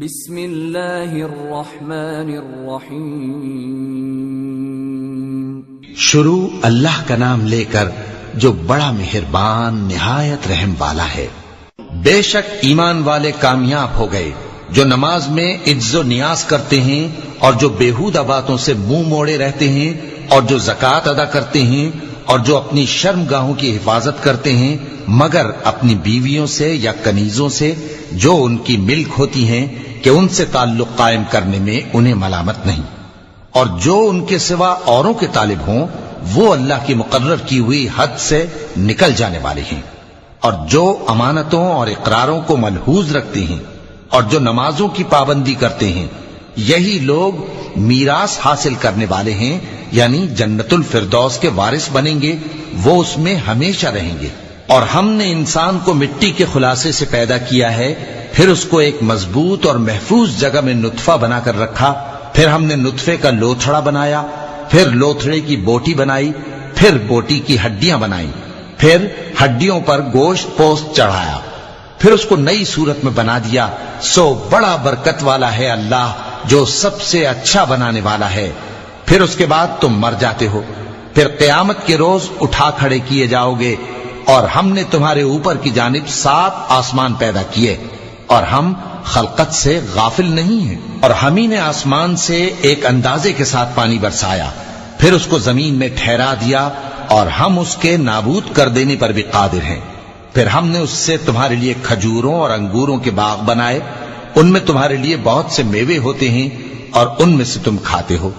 بسم اللہ الرحمن الرحیم۔ شروع اللہ کا نام لے کر جو بڑا مہربان نہایت رحم والا ہے۔ بے شک ایمان والے کامیاب ہو گئے جو نماز میں عجز و نیاز کرتے ہیں اور جو بیہودہ باتوں سے منہ موڑے رہتے ہیں اور جو زکوٰۃ ادا کرتے ہیں اور جو اپنی شرمگاہوں کی حفاظت کرتے ہیں مگر اپنی بیویوں سے یا کنیزوں سے جو ان کی ملک ہوتی ہیں کہ ان سے تعلق قائم کرنے میں انہیں ملامت نہیں، اور جو ان کے سوا اوروں کے طالب ہوں وہ اللہ کی مقرر کی ہوئی حد سے نکل جانے والے ہیں، اور جو امانتوں اور اقراروں کو ملحوظ رکھتے ہیں اور جو نمازوں کی پابندی کرتے ہیں یہی لوگ میراث حاصل کرنے والے ہیں، یعنی جنت الفردوس کے وارث بنیں گے، وہ اس میں ہمیشہ رہیں گے۔ اور ہم نے انسان کو مٹی کے خلاصے سے پیدا کیا ہے، پھر اس کو ایک مضبوط اور محفوظ جگہ میں نطفہ بنا کر رکھا، پھر ہم نے نطفے کا لوتھڑا بنایا، پھر لوتھڑے کی بوٹی بنائی، پھر بوٹی کی ہڈیاں بنائیں، پھر ہڈیوں پر گوشت پوست چڑھایا، پھر اس کو نئی صورت میں بنا دیا۔ سو بڑا برکت والا ہے اللہ جو سب سے اچھا بنانے والا ہے۔ پھر اس کے بعد تم مر جاتے ہو، پھر قیامت کے روز اٹھا کھڑے کیے جاؤ گے، اور ہم نے تمہارے اوپر کی جانب 7 آسمان پیدا کیے، اور ہم خلقت سے غافل نہیں ہیں۔ اور ہم ہی نے آسمان سے ایک اندازے کے ساتھ پانی برسایا، پھر اس کو زمین میں ٹھہرا دیا، اور ہم اس کے نابود کر دینے پر بھی قادر ہیں۔ پھر ہم نے اس سے تمہارے لیے کھجوروں اور انگوروں کے باغ بنائے، ان میں تمہارے لیے بہت سے میوے ہوتے ہیں اور ان میں سے تم کھاتے ہو۔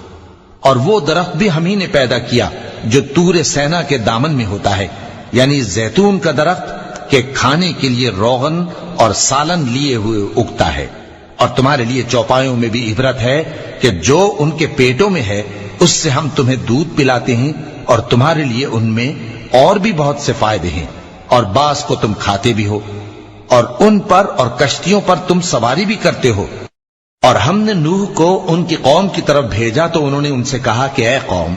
اور وہ درخت بھی ہم ہی نے پیدا کیا جو طور سینا کے دامن میں ہوتا ہے، یعنی زیتون کا درخت کہ کھانے کے لیے روغن اور سالن لیے ہوئے اگتا ہے، اور تمہارے لیے چوپایوں میں بھی عبرت ہے کہ جو ان کے پیٹوں میں ہے اس سے ہم تمہیں دودھ پلاتے ہیں، اور تمہارے لیے ان میں اور بھی بہت سے فائدے ہیں، اور بعض کو تم کھاتے بھی ہو، اور ان پر اور کشتیوں پر تم سواری بھی کرتے ہو۔ اور ہم نے نوح کو ان کی قوم کی طرف بھیجا تو انہوں نے ان سے کہا کہ اے قوم،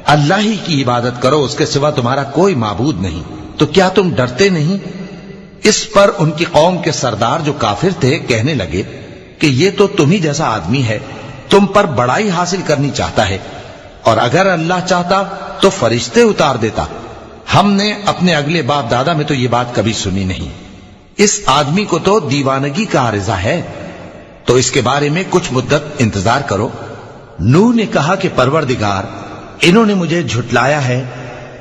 اللہ ہی کی عبادت کرو، اس کے سوا تمہارا کوئی معبود نہیں، تو کیا تم ڈرتے نہیں؟ اس پر ان کی قوم کے سردار جو کافر تھے کہنے لگے کہ یہ تو تم ہی جیسا آدمی ہے، تم پر بڑائی حاصل کرنی چاہتا ہے، اور اگر اللہ چاہتا تو فرشتے اتار دیتا۔ ہم نے اپنے اگلے باپ دادا میں تو یہ بات کبھی سنی نہیں، اس آدمی کو تو دیوانگی کا عارضہ ہے، تو اس کے بارے میں کچھ مدت انتظار کرو۔ نوح نے کہا کہ پروردگار، انہوں نے مجھے جھٹلایا ہے،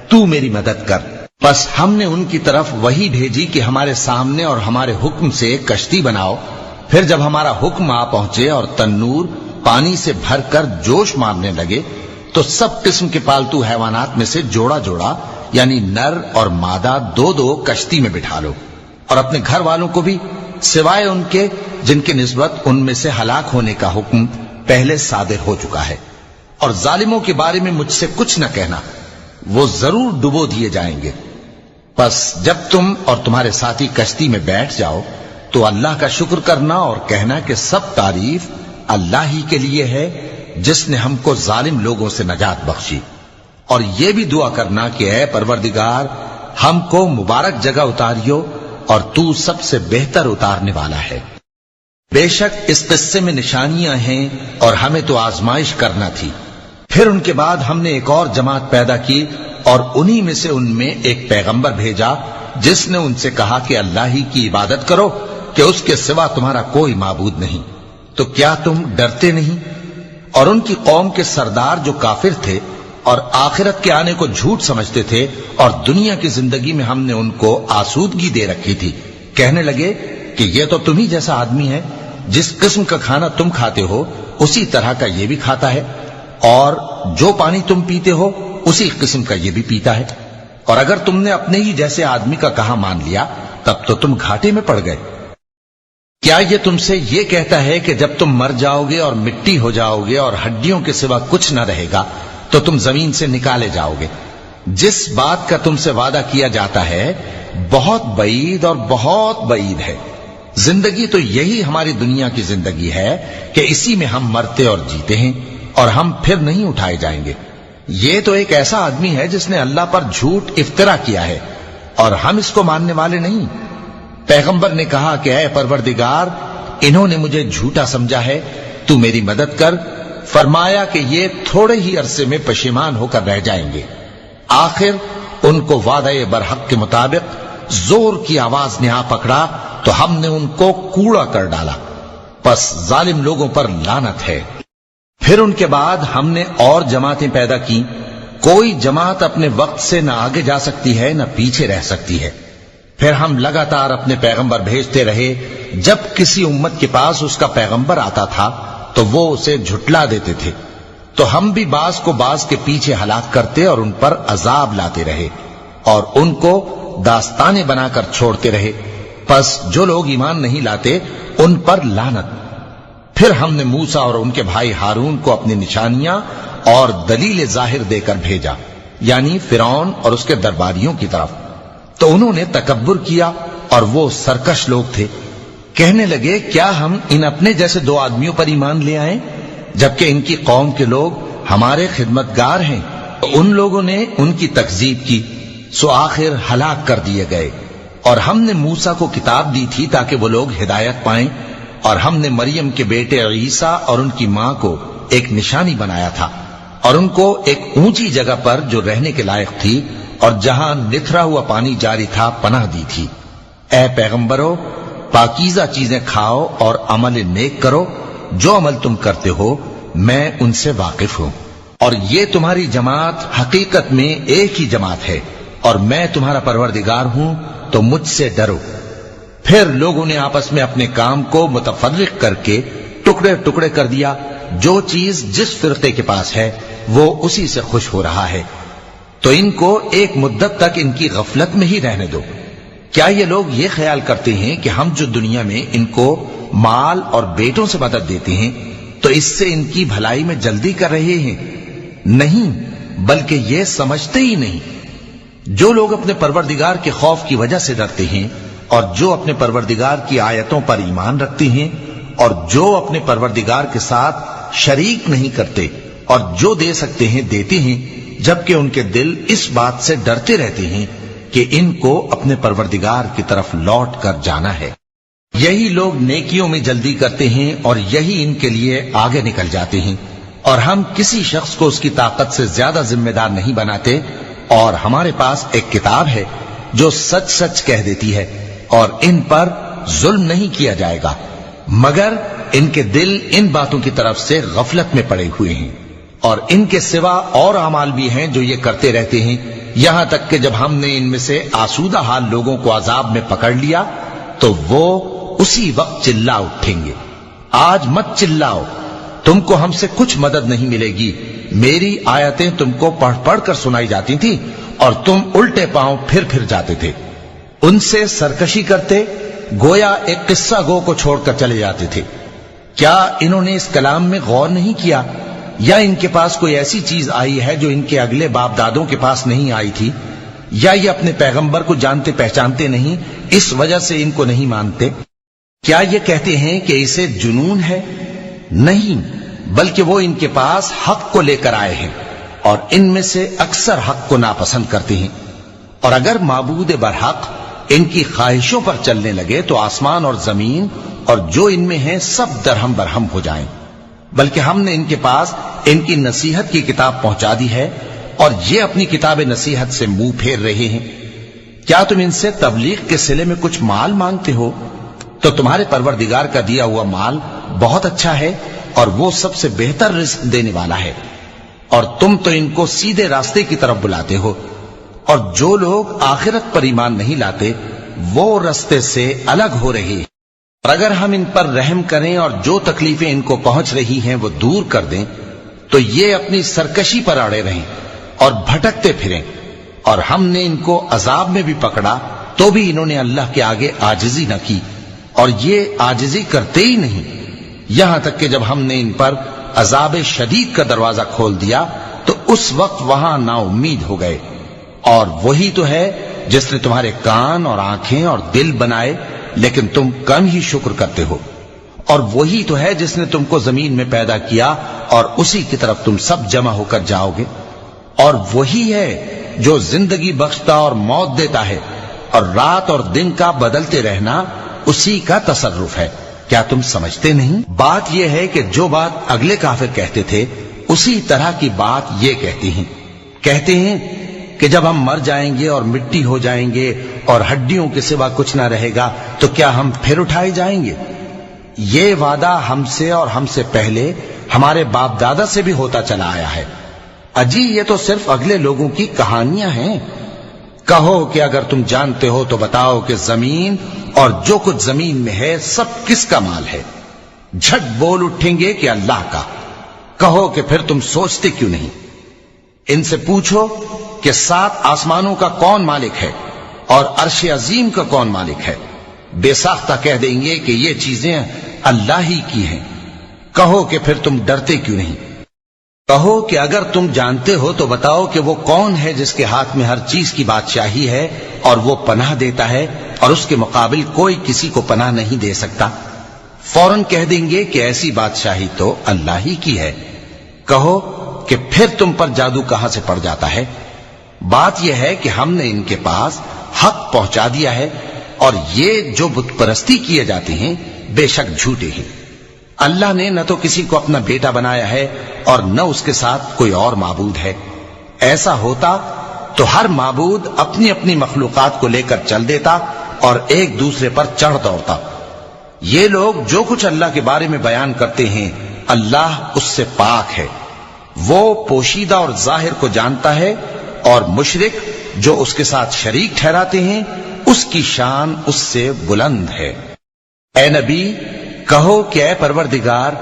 تو میری مدد کر۔ بس ہم نے ان کی طرف وحی بھیجی کہ ہمارے سامنے اور ہمارے حکم سے کشتی بناؤ، پھر جب ہمارا حکم آ پہنچے اور تنور پانی سے بھر کر جوش مارنے لگے تو سب قسم کے پالتو حیوانات میں سے جوڑا جوڑا یعنی نر اور مادہ 2 کشتی میں بٹھا لو، اور اپنے گھر والوں کو بھی سوائے ان کے جن کی نسبت ان میں سے ہلاک ہونے کا حکم پہلے صادر ہو چکا ہے۔ اور ظالموں کے بارے میں مجھ سے کچھ نہ کہنا، وہ ضرور ڈبو دیے جائیں گے۔ بس جب تم اور تمہارے ساتھی کشتی میں بیٹھ جاؤ تو اللہ کا شکر کرنا اور کہنا کہ سب تعریف اللہ ہی کے لیے ہے جس نے ہم کو ظالم لوگوں سے نجات بخشی، اور یہ بھی دعا کرنا کہ اے پروردگار ہم کو مبارک جگہ اتاریو، اور تو سب سے بہتر اتارنے والا ہے۔ بے شک اس قصے میں نشانیاں ہیں اور ہمیں تو آزمائش کرنا تھی۔ پھر ان کے بعد ہم نے ایک اور جماعت پیدا کی، اور انہی میں سے ان میں ایک پیغمبر بھیجا جس نے ان سے کہا کہ اللہ ہی کی عبادت کرو کہ اس کے سوا تمہارا کوئی معبود نہیں، تو کیا تم ڈرتے نہیں؟ اور ان کی قوم کے سردار جو کافر تھے اور آخرت کے آنے کو جھوٹ سمجھتے تھے اور دنیا کی زندگی میں ہم نے ان کو آسودگی دے رکھی تھی، کہنے لگے کہ یہ تو تم ہی جیسا آدمی ہے، جس قسم کا کھانا تم کھاتے ہو اسی طرح کا یہ بھی کھاتا ہے، اور جو پانی تم پیتے ہو اسی قسم کا یہ بھی پیتا ہے، اور اگر تم نے اپنے ہی جیسے آدمی کا کہا مان لیا تب تو تم گھاٹے میں پڑ گئے۔ کیا یہ تم سے یہ کہتا ہے کہ جب تم مر جاؤ گے اور مٹی ہو جاؤ گے اور ہڈیوں کے سوا کچھ نہ رہے گا تو تم زمین سے نکالے جاؤ گے؟ جس بات کا تم سے وعدہ کیا جاتا ہے بہت بعید اور بہت بعید ہے۔ زندگی تو یہی ہماری دنیا کی زندگی ہے کہ اسی میں ہم مرتے اور جیتے ہیں، اور ہم پھر نہیں اٹھائے جائیں گے۔ یہ تو ایک ایسا آدمی ہے جس نے اللہ پر جھوٹ افطرا کیا ہے، اور ہم اس کو ماننے والے نہیں۔ پیغمبر نے کہا کہ اے پروردگار، انہوں نے مجھے جھوٹا سمجھا ہے، تو میری مدد کر۔ فرمایا کہ یہ تھوڑے ہی عرصے میں پشیمان ہو کر رہ جائیں گے۔ آخر ان کو وعدہ برحق کے مطابق زور کی آواز نے آ پکڑا تو ہم نے ان کو کوڑا کر ڈالا، پس ظالم لوگوں پر لعنت ہے۔ پھر ان کے بعد ہم نے اور جماعتیں پیدا کی، کوئی جماعت اپنے وقت سے نہ آگے جا سکتی ہے نہ پیچھے رہ سکتی ہے۔ پھر ہم لگاتار اپنے پیغمبر بھیجتے رہے، جب کسی امت کے پاس اس کا پیغمبر آتا تھا تو وہ اسے جھٹلا دیتے تھے، تو ہم بھی بعض کو بعض کے پیچھے ہلاک کرتے اور ان پر عذاب لاتے رہے اور ان کو داستانے بنا کر چھوڑتے رہے۔ پس جو لوگ ایمان نہیں لاتے ان پر لعنت۔ پھر ہم نے موسیٰ اور ان کے بھائی ہارون کو اپنی نشانیاں اور دلیل ظاہر دے کر بھیجا، یعنی فرعون اور اس کے درباریوں کی طرف، تو انہوں نے تکبر کیا اور وہ سرکش لوگ تھے۔ کہنے لگے کیا ہم ان اپنے جیسے دو آدمیوں پر ایمان لے آئیں جبکہ ان کی قوم کے لوگ ہمارے خدمتگار ہیں؟ ان لوگوں نے ان کی تکذیب کی، سو آخر ہلاک کر دیے گئے۔ اور ہم نے موسیٰ کو کتاب دی تھی تاکہ وہ لوگ ہدایت پائیں، اور ہم نے مریم کے بیٹے عیسیٰ اور ان کی ماں کو ایک نشانی بنایا تھا اور ان کو ایک اونچی جگہ پر جو رہنے کے لائق تھی اور جہاں نتھرا ہوا پانی جاری تھا پناہ دی تھی۔ اے پیغمبرو، پاکیزہ چیزیں کھاؤ اور عمل نیک کرو، جو عمل تم کرتے ہو میں ان سے واقف ہوں، اور یہ تمہاری جماعت حقیقت میں ایک ہی جماعت ہے، اور میں تمہارا پروردگار ہوں، تو مجھ سے ڈرو۔ پھر لوگوں نے آپس میں اپنے کام کو متفرق کر کے ٹکڑے ٹکڑے کر دیا، جو چیز جس فرقے کے پاس ہے وہ اسی سے خوش ہو رہا ہے، تو ان کو ایک مدت تک ان کی غفلت میں ہی رہنے دو۔ کیا یہ لوگ یہ خیال کرتے ہیں کہ ہم جو دنیا میں ان کو مال اور بیٹوں سے مدد دیتے ہیں تو اس سے ان کی بھلائی میں جلدی کر رہے ہیں؟ نہیں، بلکہ یہ سمجھتے ہی نہیں۔ جو لوگ اپنے پروردگار کے خوف کی وجہ سے ڈرتے ہیں اور جو اپنے پروردگار کی آیتوں پر ایمان رکھتے ہیں اور جو اپنے پروردگار کے ساتھ شریک نہیں کرتے اور جو دے سکتے ہیں دیتے ہیں، جبکہ ان کے دل اس بات سے ڈرتے رہتے ہیں کہ ان کو اپنے پروردگار کی طرف لوٹ کر جانا ہے۔ یہی لوگ نیکیوں میں جلدی کرتے ہیں اور یہی ان کے لیے آگے نکل جاتے ہیں، اور ہم کسی شخص کو اس کی طاقت سے زیادہ ذمہ دار نہیں بناتے، اور ہمارے پاس ایک کتاب ہے جو سچ سچ کہہ دیتی ہے، اور ان پر ظلم نہیں کیا جائے گا، مگر ان کے دل ان باتوں کی طرف سے غفلت میں پڑے ہوئے ہیں، اور ان کے سوا اور اعمال بھی ہیں جو یہ کرتے رہتے ہیں، یہاں تک کہ جب ہم نے ان میں سے آسودہ حال لوگوں کو عذاب میں پکڑ لیا تو وہ اسی وقت چلا اٹھیں گے۔ آج مت چلاؤ، تم کو ہم سے کچھ مدد نہیں ملے گی، میری آیتیں تم کو پڑھ پڑھ کر سنائی جاتی تھی اور تم الٹے پاؤں پھر جاتے تھے۔ ان سے سرکشی کرتے، گویا ایک قصہ گو کو چھوڑ کر چلے جاتے تھے۔ کیا انہوں نے اس کلام میں غور نہیں کیا، یا ان کے پاس کوئی ایسی چیز آئی ہے جو ان کے اگلے باپ دادوں کے پاس نہیں آئی تھی، یا یہ اپنے پیغمبر کو جانتے پہچانتے نہیں اس وجہ سے ان کو نہیں مانتے؟ کیا یہ کہتے ہیں کہ اسے جنون ہے؟ نہیں، بلکہ وہ ان کے پاس حق کو لے کر آئے ہیں، اور ان میں سے اکثر حق کو ناپسند کرتے ہیں۔ اور اگر معبود برحق ان کی خواہشوں پر چلنے لگے تو آسمان اور زمین اور جو ان میں ہیں سب درہم برہم ہو جائیں۔ بلکہ ہم نے ان کے پاس ان کی نصیحت کی کتاب پہنچا دی ہے، اور یہ اپنی کتاب نصیحت سے منہ پھیر رہے ہیں۔ کیا تم ان سے تبلیغ کے صلے میں کچھ مال مانگتے ہو؟ تو تمہارے پروردگار کا دیا ہوا مال بہت اچھا ہے، اور وہ سب سے بہتر رزق دینے والا ہے، اور تم تو ان کو سیدھے راستے کی طرف بلاتے ہو۔ اور جو لوگ آخرت پر ایمان نہیں لاتے وہ راستے سے الگ ہو رہے ہیں۔ اور اگر ہم ان پر رحم کریں اور جو تکلیفیں ان کو پہنچ رہی ہیں وہ دور کر دیں تو یہ اپنی سرکشی پر اڑے رہیں اور بھٹکتے پھریں، اور ہم نے ان کو عذاب میں بھی پکڑا تو بھی انہوں نے اللہ کے آگے عاجزی نہ کی، اور یہ عاجزی کرتے ہی نہیں، یہاں تک کہ جب ہم نے ان پر عذاب شدید کا دروازہ کھول دیا تو اس وقت وہاں نا امید ہو گئے۔ اور وہی تو ہے جس نے تمہارے کان اور آنکھیں اور دل بنائے، لیکن تم کم ہی شکر کرتے ہو۔ اور وہی تو ہے جس نے تم کو زمین میں پیدا کیا اور اسی کی طرف تم سب جمع ہو کر جاؤ گے۔ اور وہی ہے جو زندگی بخشتا اور موت دیتا ہے، اور رات اور دن کا بدلتے رہنا اسی کا تصرف ہے۔ کیا تم سمجھتے نہیں؟ بات یہ ہے کہ جو بات اگلے کافر کہتے تھے اسی طرح کی بات یہ کہتے ہیں کہ جب ہم مر جائیں گے اور مٹی ہو جائیں گے اور ہڈیوں کے سوا کچھ نہ رہے گا تو کیا ہم پھر اٹھائے جائیں گے؟ یہ وعدہ ہم سے اور ہم سے پہلے ہمارے باپ دادا سے بھی ہوتا چلا آیا ہے۔ اجی یہ تو صرف اگلے لوگوں کی کہانیاں ہیں۔ کہو کہ اگر تم جانتے ہو تو بتاؤ کہ زمین اور جو کچھ زمین میں ہے سب کس کا مال ہے؟ جھٹ بول اٹھیں گے کہ اللہ کا۔ کہو کہ پھر تم سوچتے کیوں نہیں؟ ان سے پوچھو کہ 7 آسمانوں کا کون مالک ہے اور عرش عظیم کا کون مالک ہے؟ بے ساختہ کہہ دیں گے کہ یہ چیزیں اللہ ہی کی ہیں۔ کہو کہ پھر تم ڈرتے کیوں نہیں؟ کہو کہ اگر تم جانتے ہو تو بتاؤ کہ وہ کون ہے جس کے ہاتھ میں ہر چیز کی بادشاہی ہے اور وہ پناہ دیتا ہے اور اس کے مقابل کوئی کسی کو پناہ نہیں دے سکتا؟ فوراً کہہ دیں گے کہ ایسی بادشاہی تو اللہ ہی کی ہے۔ کہو کہ پھر تم پر جادو کہاں سے پڑ جاتا ہے؟ بات یہ ہے کہ ہم نے ان کے پاس حق پہنچا دیا ہے اور یہ جو بت پرستی کیے جاتے ہیں بے شک جھوٹے ہیں۔ اللہ نے نہ تو کسی کو اپنا بیٹا بنایا ہے اور نہ اس کے ساتھ کوئی اور معبود ہے۔ ایسا ہوتا تو ہر معبود اپنی اپنی مخلوقات کو لے کر چل دیتا اور ایک دوسرے پر چڑھ دوڑتا۔ یہ لوگ جو کچھ اللہ کے بارے میں بیان کرتے ہیں اللہ اس سے پاک ہے، وہ پوشیدہ اور ظاہر کو جانتا ہے، اور مشرک جو اس کے ساتھ شریک ٹھہراتے ہیں اس کی شان اس سے بلند ہے۔ اے نبی کہو کہ اے پروردگار،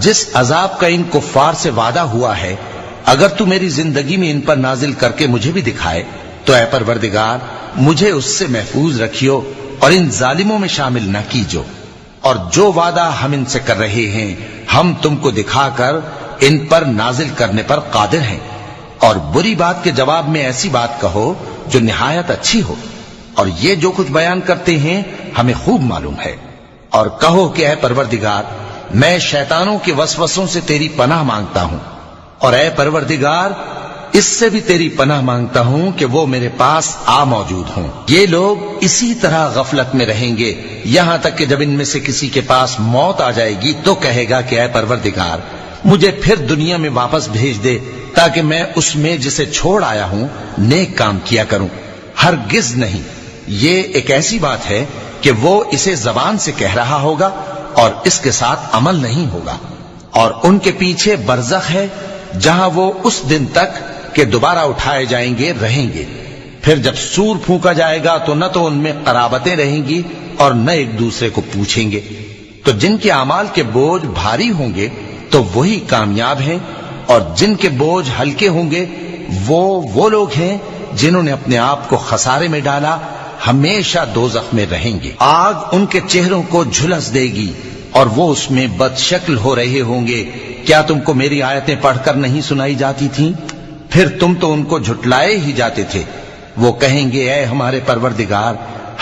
جس عذاب کا ان کفار سے وعدہ ہوا ہے اگر تو میری زندگی میں ان پر نازل کر کے مجھے بھی دکھائے تو اے پروردگار مجھے اس سے محفوظ رکھیو اور ان ظالموں میں شامل نہ کیجو، اور جو وعدہ ہم ان سے کر رہے ہیں ہم تم کو دکھا کر ان پر نازل کرنے پر قادر ہیں۔ اور بری بات کے جواب میں ایسی بات کہو جو نہایت اچھی ہو، اور یہ جو کچھ بیان کرتے ہیں ہمیں خوب معلوم ہے۔ اور کہو کہ اے پروردگار میں شیطانوں کے وسوسوں سے تیری پناہ مانگتا ہوں، اور اے پروردگار اس سے بھی تیری پناہ مانگتا ہوں کہ وہ میرے پاس آ موجود ہوں۔ یہ لوگ اسی طرح غفلت میں رہیں گے یہاں تک کہ جب ان میں سے کسی کے پاس موت آ جائے گی تو کہے گا کہ اے پروردگار مجھے پھر دنیا میں واپس بھیج دے تاکہ میں اس میں جسے چھوڑ آیا ہوں نیک کام کیا کروں۔ ہرگز نہیں، یہ ایک ایسی بات ہے کہ وہ اسے زبان سے کہہ رہا ہوگا اور اس کے ساتھ عمل نہیں ہوگا، اور ان کے پیچھے برزخ ہے جہاں وہ اس دن تک کہ دوبارہ اٹھائے جائیں گے رہیں گے۔ پھر جب سور پھونکا جائے گا تو نہ تو ان میں قرابتیں رہیں گی اور نہ ایک دوسرے کو پوچھیں گے۔ تو جن کے اعمال کے بوجھ بھاری ہوں گے تو وہی کامیاب ہیں، اور جن کے بوجھ ہلکے ہوں گے وہ لوگ ہیں جنہوں نے اپنے آپ کو خسارے میں ڈالا، ہمیشہ دوزخ میں رہیں گے۔ آگ ان کے چہروں کو جھلس دے گی اور وہ اس میں بد شکل ہو رہے ہوں گے۔ کیا تم کو میری آیتیں پڑھ کر نہیں سنائی جاتی تھیں؟ پھر تم تو ان کو جھٹلائے ہی جاتے تھے۔ وہ کہیں گے اے ہمارے پروردگار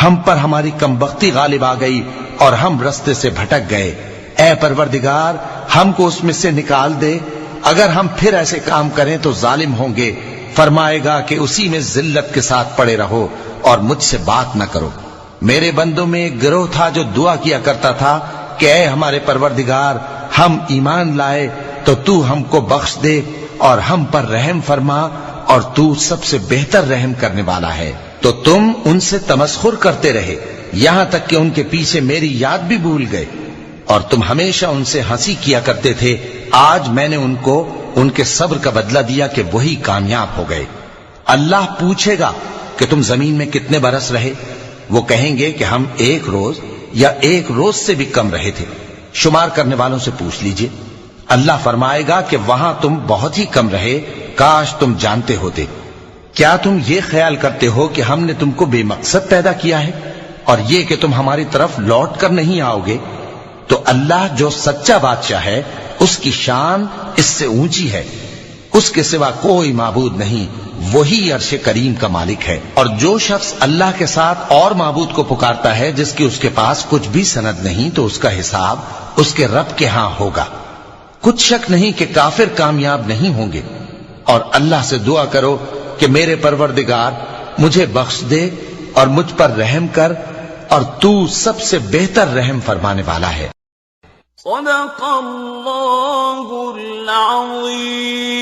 ہم پر ہماری کمبختی غالب آ گئی اور ہم رستے سے بھٹک گئے، اے پروردگار ہم کو اس میں سے نکال دے، اگر ہم پھر ایسے کام کریں تو ظالم ہوں گے۔ فرمائے گا کہ اسی میں ذلت کے ساتھ پڑے رہو اور مجھ سے بات نہ کرو۔ میرے بندوں میں ایک گروہ تھا جو دعا کیا کرتا تھا کہ اے ہمارے پروردگار ہم ایمان لائے تو تو ہم کو بخش دے اور ہم پر رحم فرما، اور تو سب سے بہتر رحم کرنے والا ہے۔ تو تم ان سے تمسخر کرتے رہے یہاں تک کہ ان کے پیچھے میری یاد بھی بھول گئے، اور تم ہمیشہ ان سے ہنسی کیا کرتے تھے۔ آج میں نے ان کو ان کے صبر کا بدلہ دیا کہ وہی کامیاب ہو گئے۔ اللہ پوچھے گا کہ تم زمین میں کتنے برس رہے؟ وہ کہیں گے کہ ہم 1 روز یا 1 روز سے بھی کم رہے تھے۔ شمار کرنے والوں سے پوچھ لیجئے۔ اللہ فرمائے گا کہ وہاں تم بہت ہی کم رہے، کاش تم جانتے ہوتے۔ کیا تم یہ خیال کرتے ہو کہ ہم نے تم کو بے مقصد پیدا کیا ہے اور یہ کہ تم ہماری طرف لوٹ کر نہیں آؤ گے؟ تو اللہ جو سچا بادشاہ ہے اس کی شان اس سے اونچی ہے، اس کے سوا کوئی معبود نہیں، وہی عرش کریم کا مالک ہے۔ اور جو شخص اللہ کے ساتھ اور معبود کو پکارتا ہے جس کی اس کے پاس کچھ بھی سند نہیں تو اس کا حساب اس کے رب کے ہاں ہوگا۔ کچھ شک نہیں کہ کافر کامیاب نہیں ہوں گے۔ اور اللہ سے دعا کرو کہ میرے پروردگار مجھے بخش دے اور مجھ پر رحم کر، اور تو سب سے بہتر رحم فرمانے والا ہے۔ صدق اللہ العظیم.